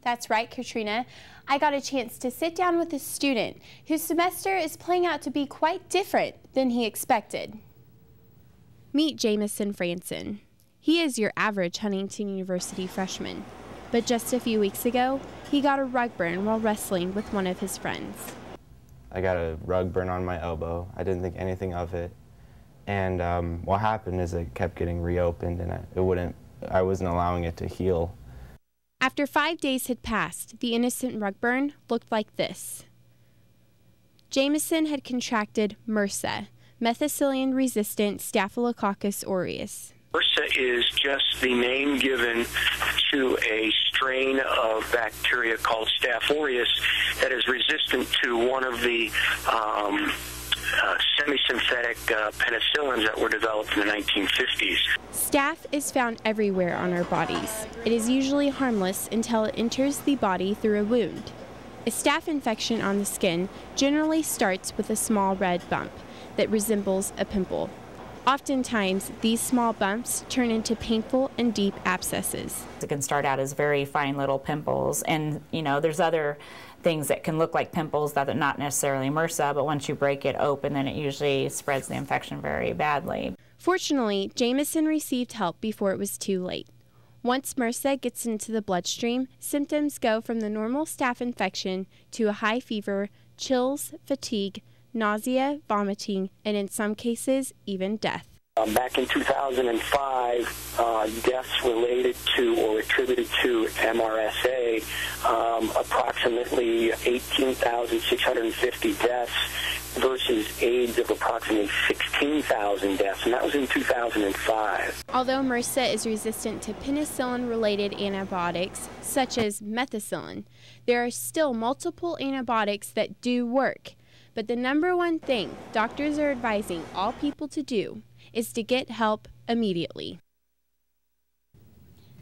That's right, Katrina. I got a chance to sit down with a student whose semester is playing out to be quite different than he expected. Meet Jamison Franson. He is your average Huntington University freshman, but just a few weeks ago, he got a rug burn while wrestling with one of his friends. I got a rug burn on my elbow. I didn't think anything of it. And what happened is it kept getting reopened and I wasn't allowing it to heal. After 5 days had passed, the innocent rug burn looked like this. Jamison had contracted MRSA, methicillin-resistant Staphylococcus aureus. MRSA is just the name given to a strain of bacteria called Staph aureus that is resistant to one of the semi-synthetic penicillins that were developed in the 1950s. Staph is found everywhere on our bodies. It is usually harmless until it enters the body through a wound. A staph infection on the skin generally starts with a small red bump that resembles a pimple. Oftentimes, these small bumps turn into painful and deep abscesses. It can start out as very fine little pimples, and there's other things that can look like pimples that are not necessarily MRSA, but once you break it open, then it usually spreads the infection very badly. Fortunately, Jamison received help before it was too late. Once MRSA gets into the bloodstream, symptoms go from the normal staph infection to a high fever, chills, fatigue, nausea, vomiting, and in some cases, even death. Back in 2005, deaths related to or attributed to MRSA, approximately 18,650 deaths versus AIDS of approximately 16,000 deaths, and that was in 2005. Although MRSA is resistant to penicillin-related antibiotics, such as methicillin, there are still multiple antibiotics that do work. But the number one thing doctors are advising all people to do is to get help immediately.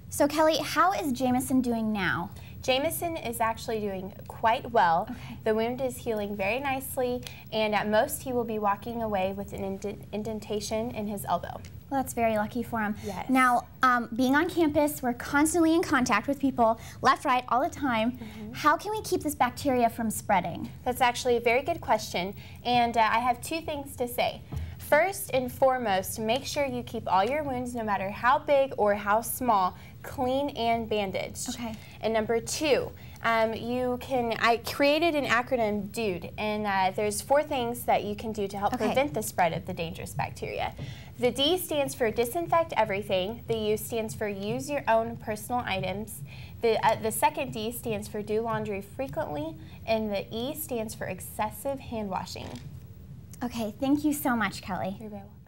So Kelly, how is Jamison doing now? Jamison is actually doing quite well. Okay. The wound is healing very nicely, and at most he will be walking away with an indentation in his elbow. Well, that's very lucky for him. Yes. Now, being on campus, we're constantly in contact with people, left, right, all the time. How can we keep this bacteria from spreading? That's actually a very good question, and I have two things to say. First and foremost, make sure you keep all your wounds, no matter how big or how small, clean and bandaged. Okay. And number two, I created an acronym, DUDE, and there's 4 things that you can do to help prevent the spread of the dangerous bacteria. The D stands for disinfect everything, the U stands for use your own personal items, the second D stands for do laundry frequently, and the E stands for excessive hand washing. Okay, thank you so much, Kelly. You're very welcome.